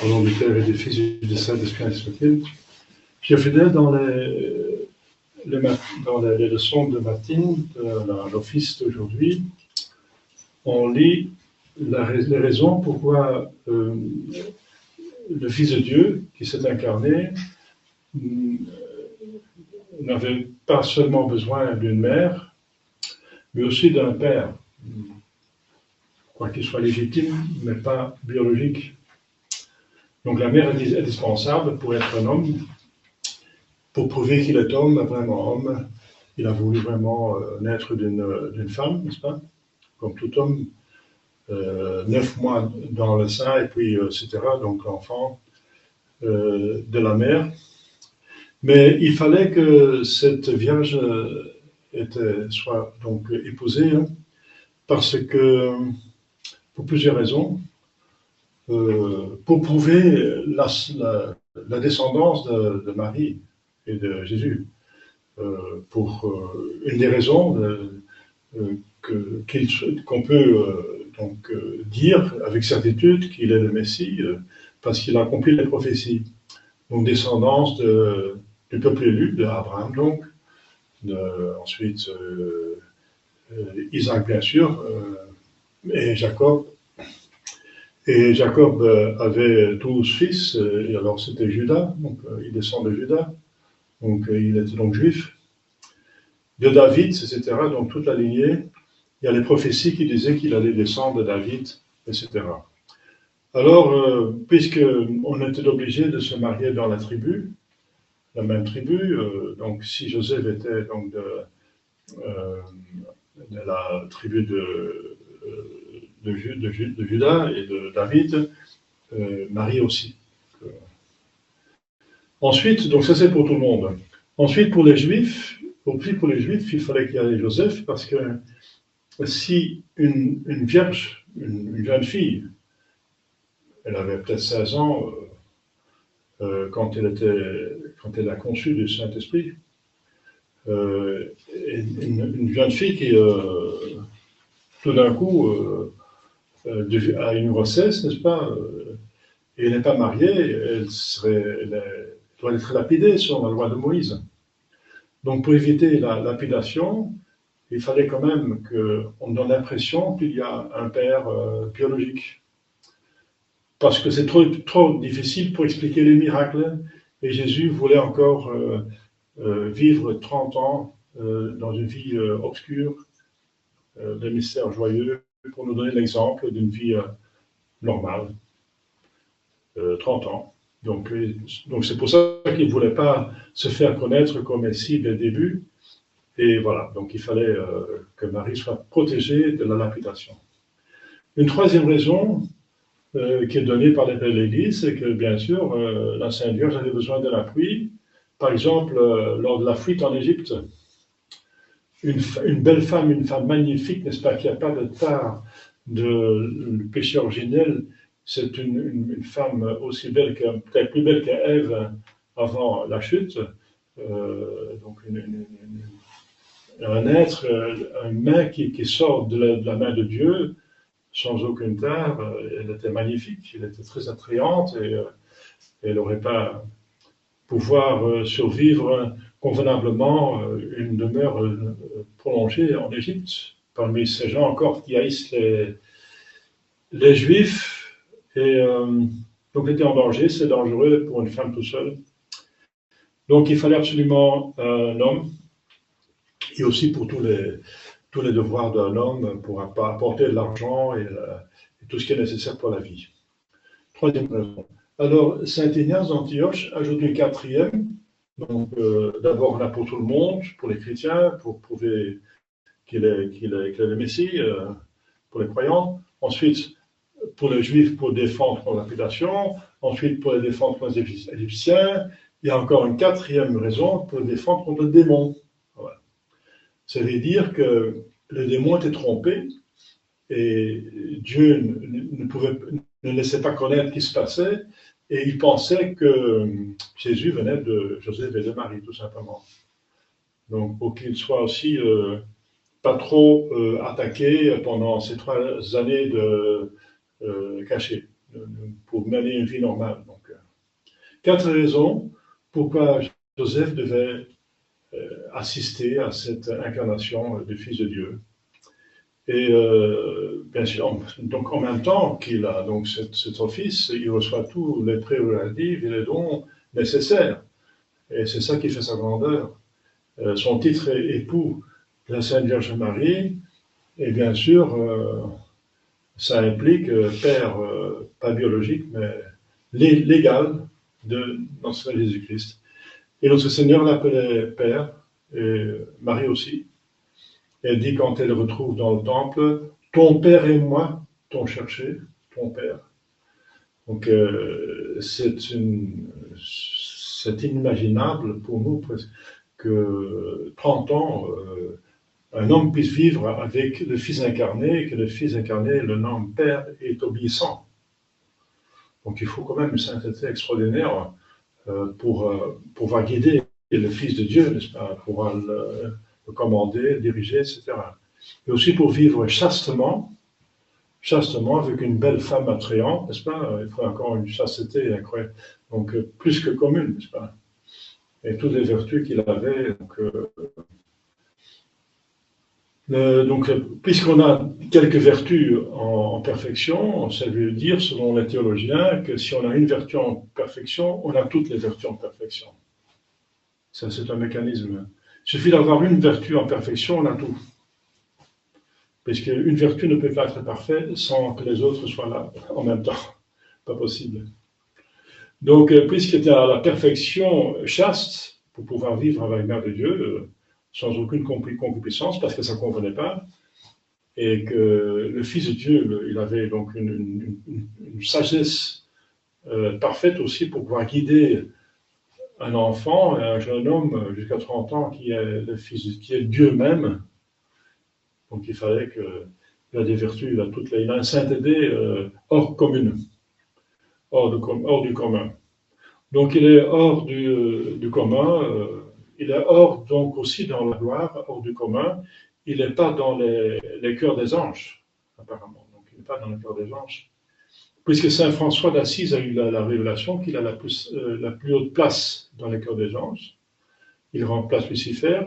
Au nom du Père et du Fils et du Saint-Esprit, ainsi soit-il. Chers fidèles, dans les leçons de matin de l'office d'aujourd'hui, on lit les raisons pourquoi le Fils de Dieu, qui s'est incarné, n'avait pas seulement besoin d'une mère, mais aussi d'un père, quoi qu'il soit légitime, mais pas biologique. Donc la mère est indispensable pour être un homme, pour prouver qu'il est homme, vraiment homme. Il a voulu vraiment naître d'une femme, n'est-ce pas? Comme tout homme, 9 mois dans le sein, et puis etc. Donc l'enfant de la mère. Mais il fallait que cette vierge soit donc épousée, hein, parce que, pour plusieurs raisons, pour prouver la descendance de Marie et de Jésus. Une des raisons qu'on peut donc dire avec certitude qu'il est le Messie, parce qu'il a accompli les prophéties. Donc descendance du peuple élu, d'Abraham donc, ensuite Isaac bien sûr, et Jacob. Et Jacob avait 12 fils, et alors c'était Judas, donc il descend de Judas, donc il était donc juif. De David, etc., donc toute la lignée, il y a les prophéties qui disaient qu'il allait descendre de David, etc. Alors, puisqu'on était obligé de se marier dans la tribu, la même tribu, donc si Joseph était donc de la tribu de Judas et de David, Marie aussi. Ensuite, donc ça c'est pour tout le monde. Ensuite, pour les Juifs, il fallait qu'il y ait Joseph, parce que si une vierge, une jeune fille, elle avait peut-être 16 ans quand elle a conçu du Saint-Esprit, une jeune fille qui, tout d'un coup, a une grossesse, n'est-ce pas, et elle n'est pas mariée, elle doit être lapidée selon la loi de Moïse. Donc, pour éviter la lapidation, il fallait quand même qu'on donne l'impression qu'il y a un père biologique. Parce que c'est trop difficile pour expliquer les miracles. Et Jésus voulait encore vivre 30 ans dans une vie obscure, de mystère joyeux, pour nous donner l'exemple d'une vie normale. 30 ans. Donc c'est pour ça qu'il ne voulait pas se faire connaître comme Messie dès le début. Et voilà, donc il fallait que Marie soit protégée de la lapidation. Une troisième raison qui est donnée par l'Église, c'est que bien sûr, la Sainte Vierge avait besoin de l'appui. Par exemple, lors de la fuite en Égypte, une belle femme, une femme magnifique, n'est-ce pas, qui n'a pas de tare de péché originel, c'est une femme aussi belle peut-être plus belle qu'Ève avant la chute, donc un être, un main qui sort de la main de Dieu, sans aucune tare. Elle était magnifique, elle était très attrayante, et elle n'aurait pas pouvoir survivre convenablement une demeure prolongée en Égypte, parmi ces gens encore qui haïssent les Juifs, et donc elle était en danger. C'est dangereux pour une femme toute seule. Donc il fallait absolument un homme, et aussi pour tous les devoirs d'un homme, pour apporter de l'argent et tout ce qui est nécessaire pour la vie. Troisième raison. Alors, saint Ignace d'Antioche ajoute une quatrième. Donc, d'abord là pour tout le monde, pour les chrétiens, pour prouver qu'il est le Messie, pour les croyants. Ensuite, pour les Juifs, pour défendre contre la lapidation. Ensuite, pour les défendre contre les Égyptiens. Il y a encore une quatrième raison, pour les défendre contre le démon. Voilà. Ça veut dire que le démon était trompé, et Dieu ne laissait pas connaître ce qui se passait, et il pensait que Jésus venait de Joseph et de Marie, tout simplement. Donc, pour qu'il soit aussi pas trop attaqué pendant ces 3 années de caché. pour mener une vie normale. Donc, 4 raisons pourquoi Joseph devait assister à cette incarnation du Fils de Dieu. Et bien sûr, donc en même temps qu'il a donc cet office, il reçoit tous les prérogatives et les dons nécessaires. Et c'est ça qui fait sa grandeur. Son titre est époux de la Sainte Vierge Marie, et bien sûr, ça implique père, pas biologique, mais légal de notre Seigneur Jésus-Christ. Et notre Seigneur l'appelait Père, et Marie aussi. Elle dit quand elle le retrouve dans le temple, ton Père et moi t'ont cherché, ton Père. Donc c'est inimaginable pour nous que 30 ans, un homme puisse vivre avec le Fils incarné, que le Fils incarné le nomme Père est obéissant. Donc il faut quand même une sainteté extraordinaire pour pouvoir guider le Fils de Dieu, n'est-ce pas, pouvoir le commander, le diriger, etc. Et aussi pour vivre chastement avec une belle femme attrayante, n'est-ce pas? Il faut encore une chasteté incroyable, donc plus que commune, n'est-ce pas? Et toutes les vertus qu'il avait. Donc, puisqu'on a quelques vertus en perfection, ça veut dire, selon les théologiens, que si on a une vertu en perfection, on a toutes les vertus en perfection. Ça, c'est un mécanisme. Il suffit d'avoir une vertu en perfection, on a tout. Puisqu'une vertu ne peut pas être parfaite sans que les autres soient là en même temps. Pas possible. Donc, puisqu'il était à la perfection chaste, pour pouvoir vivre avec la Mère de Dieu, sans aucune concupiscence, parce que ça ne convenait pas, et que le Fils de Dieu, il avait donc une sagesse parfaite aussi pour pouvoir guider un enfant, un jeune homme jusqu'à 30 ans qui est le Fils, qui est Dieu même. Donc il fallait qu'il a des vertus, il a une sainteté hors commune, hors du commun. Donc il est hors du commun, il est hors donc aussi dans la gloire, hors du commun. Il n'est pas dans les cœurs des anges, apparemment. Donc il n'est pas dans le cœur des anges. Puisque Saint François d'Assise a eu la révélation qu'il a la plus haute place dans les cœurs des anges. Il remplace Lucifer.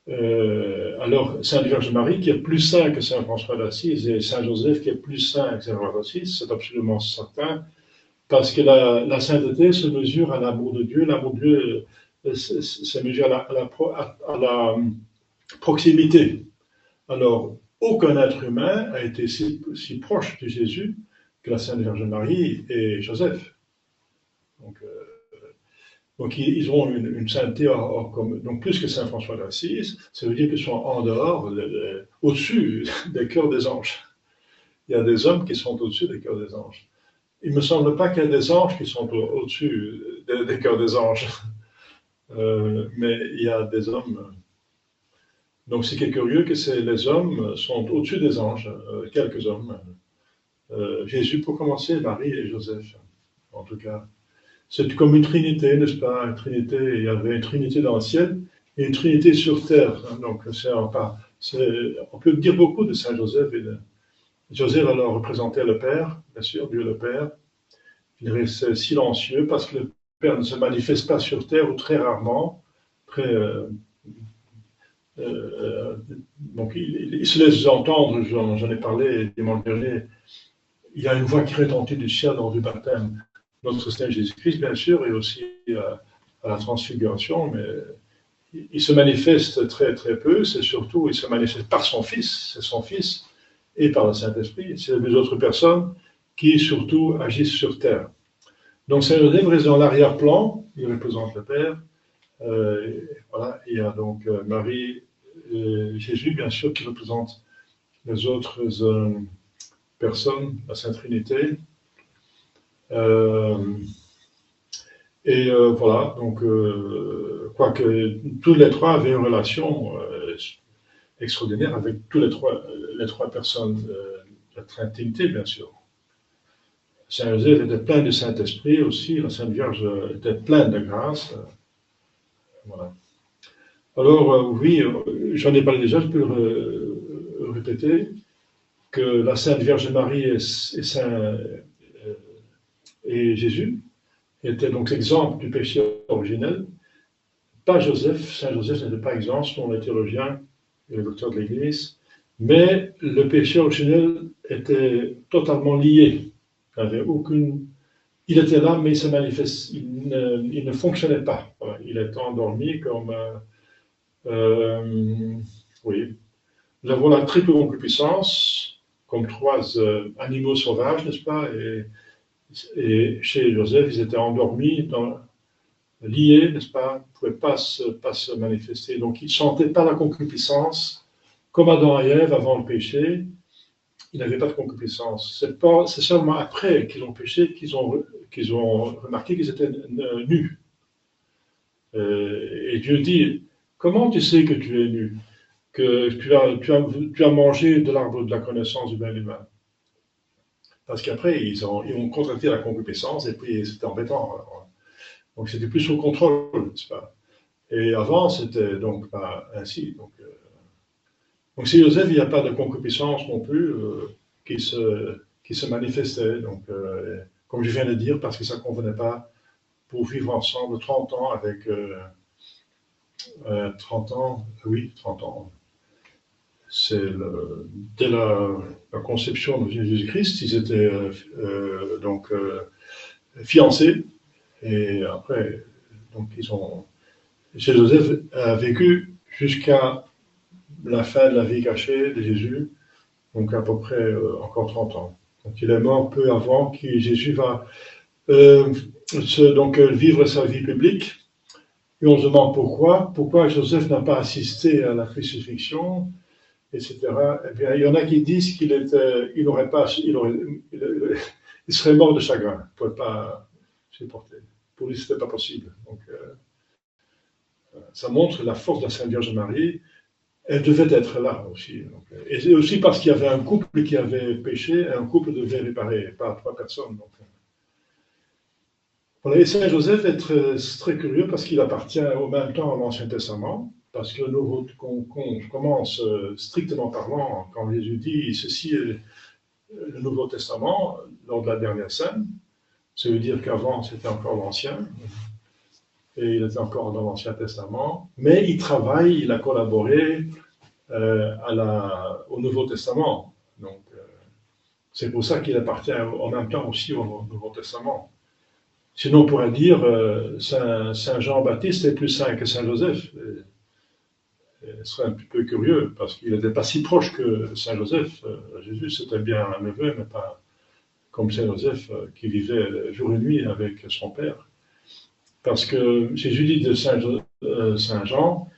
Alors, Sainte Vierge Marie, qui est plus saint que Saint François d'Assise, et Saint Joseph, qui est plus saint que Saint François d'Assise, c'est absolument certain, parce que la sainteté se mesure à l'amour de Dieu. L'amour de Dieu se mesure à la proximité. Alors, aucun être humain a été si proche de Jésus que la Sainte Vierge Marie et Joseph. Donc ils ont une sainteté donc plus que Saint François d'Assise, ça veut dire qu'ils sont en dehors, au-dessus des cœurs des anges. Il y a des hommes qui sont au-dessus des cœurs des anges. Il ne me semble pas qu'il y a des anges qui sont au-dessus des cœurs des anges, mais il y a des hommes. Donc ce qui est curieux, que les hommes sont au-dessus des anges, quelques hommes. Jésus pour commencer, Marie et Joseph, en tout cas. C'est comme une trinité, n'est-ce pas? Une trinité, il y avait une trinité dans le ciel et une trinité sur terre. Donc, on peut dire beaucoup de Saint Joseph. Joseph alors représentait le Père, bien sûr, Dieu le Père. Il restait silencieux parce que le Père ne se manifeste pas sur terre ou très rarement. Donc, il se laisse entendre, j'en ai parlé dimanche dernier. Il y a une voix qui retentit du ciel lors du baptême. Notre Seigneur Jésus-Christ, bien sûr, et aussi à la transfiguration, mais il se manifeste très très peu, c'est surtout, il se manifeste par son Fils, c'est son Fils, et par le Saint-Esprit, c'est les autres personnes qui surtout agissent sur terre. Donc Saint Joseph reste dans l'arrière-plan, il représente le Père, voilà, il y a donc Marie et Jésus, bien sûr, qui représentent les autres personnes, la Sainte Trinité. Voilà, donc, quoique tous les trois avaient une relation extraordinaire avec tous les trois personnes de la Trinité, bien sûr. Saint Joseph était plein de Saint-Esprit aussi, la Sainte Vierge était pleine de grâce. Voilà. Alors, oui, j'en ai parlé déjà, je peux le répéter, que la Sainte Vierge Marie et Saint Et Jésus était donc exempt du péché originel. Pas Joseph, Saint Joseph n'était pas exempt, selon les théologiens et les docteurs de l'Église, mais le péché originel était totalement lié. Il était là, mais il ne fonctionnait pas. Voilà. Il était endormi comme... oui. Nous avons la triple concupiscence, comme trois animaux sauvages, n'est-ce pas? Et chez Joseph, ils étaient endormis, liés, n'est-ce pas? Ils ne pouvaient pas se manifester. Donc, ils ne sentaient pas la concupiscence. Comme Adam et Ève, avant le péché, ils n'avaient pas de concupiscence. C'est seulement après qu'ils ont péché qu'ils ont remarqué qu'ils étaient nus. Et Dieu dit, comment tu sais que tu es nu? Que tu as mangé de l'arbre de la connaissance du bien et du mal. Parce qu'après, ils ont contracté la concupiscence et puis c'était embêtant. Donc c'était plus sous contrôle, n'est-ce pas? Et avant, c'était donc pas ainsi. Donc chez Joseph, il n'y a pas de concupiscence non plus qui se manifestait. Donc, comme je viens de dire, parce que ça ne convenait pas pour vivre ensemble 30 ans avec 30 ans, oui, 30 ans. C'est dès la conception de Jésus-Christ, ils étaient donc fiancés. Et après, donc chez Joseph a vécu jusqu'à la fin de la vie cachée de Jésus, donc à peu près encore 30 ans. Donc il est mort peu avant que Jésus va vivre sa vie publique. Et on se demande pourquoi Joseph n'a pas assisté à la crucifixion, etc. Eh bien, il y en a qui disent qu'il serait mort de chagrin, il ne pouvait pas supporter. Pour lui, ce n'était pas possible. Donc, ça montre la force de la Sainte Vierge Marie. Elle devait être là aussi. Donc, et aussi parce qu'il y avait un couple qui avait péché, un couple devait réparer, pas trois personnes. Donc, voilà. Et Saint Joseph est très curieux parce qu'il appartient au même temps à l'Ancien Testament, parce que qu'on commence strictement parlant, quand Jésus dit ceci est le Nouveau Testament, lors de la dernière scène, ça veut dire qu'avant c'était encore l'Ancien, et il était encore dans l'Ancien Testament, mais il a collaboré au Nouveau Testament. Donc, c'est pour ça qu'il appartient en même temps aussi au Nouveau Testament. Sinon, on pourrait dire Saint Jean-Baptiste est plus saint que Saint Joseph. Ce serait un petit peu curieux, parce qu'il n'était pas si proche que Saint Joseph. Jésus, c'était bien un neveu, mais pas comme Saint Joseph, qui vivait jour et nuit avec son père. Parce que Jésus dit de Saint Jean,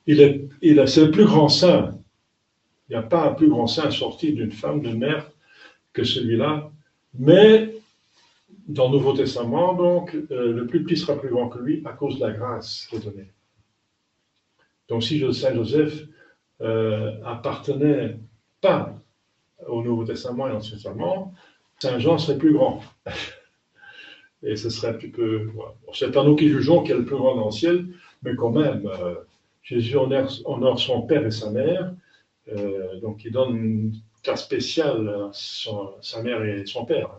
c'est le plus grand saint. Il n'y a pas un plus grand saint sorti d'une femme, d'une mère, que celui-là. Mais dans le Nouveau Testament, donc, le plus petit sera plus grand que lui à cause de la grâce qui est donnée. Donc, si Saint Joseph appartenait pas au Nouveau Testament et à l'Ancien Testament, Saint Jean serait plus grand. Et ce serait un petit peu... Voilà. Bon, c'est pas nous qui jugeons qui est le plus grand dans le ciel, mais quand même, Jésus honore son père et sa mère, donc il donne une place spéciale à sa mère et son père.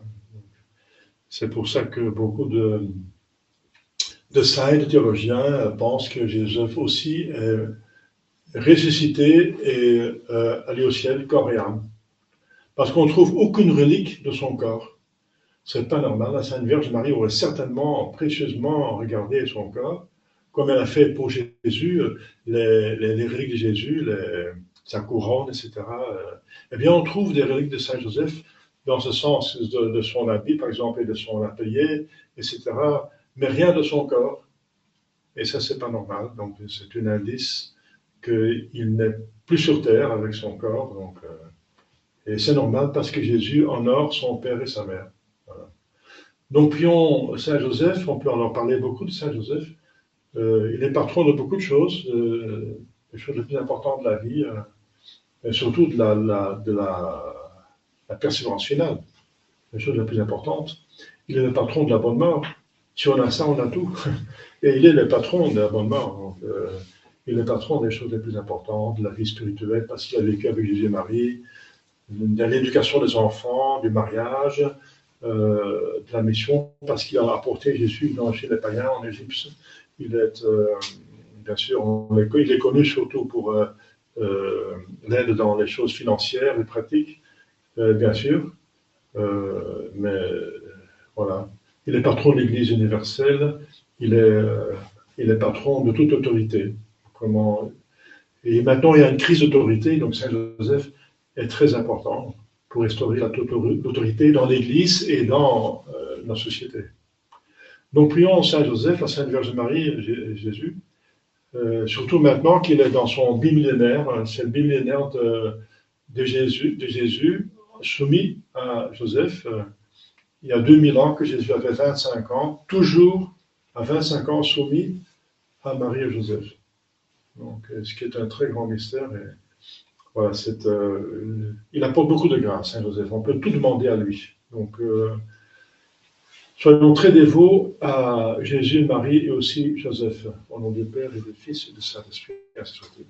C'est pour ça que beaucoup de saints et de théologiens pensent que Jésus aussi est ressuscité et allé au ciel, corps et âme. Parce qu'on ne trouve aucune relique de son corps. Ce n'est pas normal. La Sainte Vierge Marie aurait certainement, précieusement regardé son corps, comme elle a fait pour Jésus, les reliques de Jésus, sa couronne, etc. Eh bien, on trouve des reliques de Saint Joseph dans ce sens de son habit, par exemple, et de son atelier, etc., mais rien de son corps. Et ça, c'est pas normal. Donc, c'est un indice qu'il n'est plus sur terre avec son corps. Donc, et c'est normal parce que Jésus honore son père et sa mère. Voilà. Donc, prions Saint Joseph. On peut en parler beaucoup de Saint Joseph. Il est patron de beaucoup de choses, les choses les plus importantes de la vie, et surtout de la persévérance finale, les choses les plus importantes. Il est le patron de la bonne mort. Si on a ça, on a tout. Et il est le patron de la bonne mort. Donc, il est le patron des choses les plus importantes, de la vie spirituelle, parce qu'il a vécu avec Jésus et Marie, de l'éducation des enfants, du mariage, de la mission parce qu'il a apporté Jésus chez les païens en Égypte. Il est, bien sûr, il est connu surtout pour l'aide dans les choses financières et pratiques, bien sûr, mais voilà. Il est patron de l'Église universelle, il est patron de toute autorité. Et maintenant, il y a une crise d'autorité, donc Saint Joseph est très important pour restaurer l'autorité dans l'Église et dans la société. Donc prions Saint Joseph, la Sainte Vierge Marie et Jésus, surtout maintenant qu'il est dans son bimillénaire, c'est le bimillénaire de Jésus, soumis à Joseph. Il y a 2000 ans que Jésus avait 25 ans, toujours à 25 ans soumis à Marie et Joseph. Donc, ce qui est un très grand mystère. Et voilà, il apporte beaucoup de grâce, Saint Joseph. On peut tout demander à lui. Donc, soyons très dévots à Jésus, Marie et aussi Joseph. Au nom du Père et du Fils et du Saint-Esprit. Ainsi soit-il.